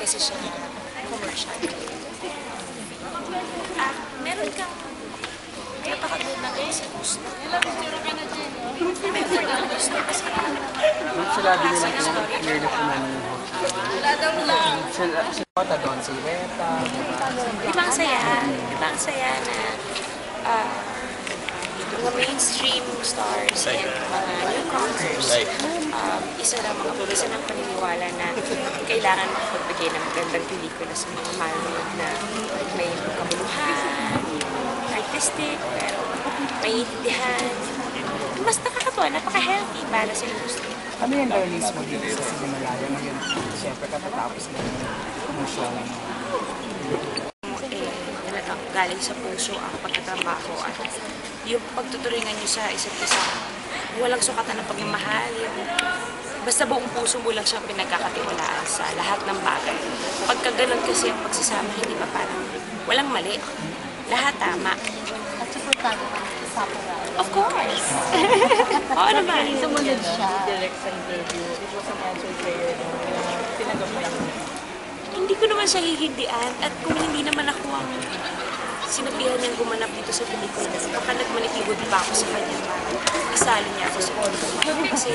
kasi siya commercial. Meron kang napakagod na kayo sa gusto. May for the gusto kasi Sila din nilang clear na punanin mo. Sila doon si Reta. di ba ang saya? Di ba ang saya na mga mainstream stars and mga newcomers, isa ng paniniwala na kailangan mapagbigay ng magandang pelikula sa mga manonood na may kabuluhan, artistic, pero may intindihan. Mas nakakatuwa, napaka-healthy para sa industry. Ano yung learnings mo dito sa Cinemalaya ngayon? Siyempre katatapos na yung promotion. Galing sa puso ang pagtatrabaho at yung pagtuturingan nyo sa isa't isa. Walang sukatan ng pagmamahal. Basta buong puso mo lang siyang pinagkakatiwalaan sa lahat ng bagay. Pagka ganun kasi ang pagsasama, hindi ba parang walang mali. Lahat tama. At supportado ka sa Sapura. Of course! Oo naman. Sumunod siya. Direct sa interview, it was an answer prayer na tinanggap mo lang. Hindi ko naman siya hihindian at kung hindi naman ako ang sinabihan niyang gumanap dito sa pelikula, baka nagmanikigod pa ako sa kanya para isali niya ako sa pelikula. Kasi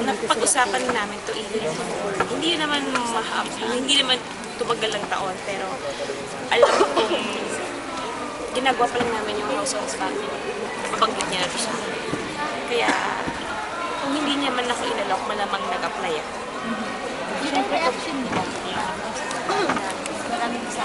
napag-usapan namin to hindi naman hindi naman tumagal ng taon, pero alam ko kung ginagawa pa lang namin yung House of Family, mabanggit niya na ito sa akin. Kaya kung hindi niya man ako inalok, malamang nag-apply ako. Yung reaction niya. Maraming sa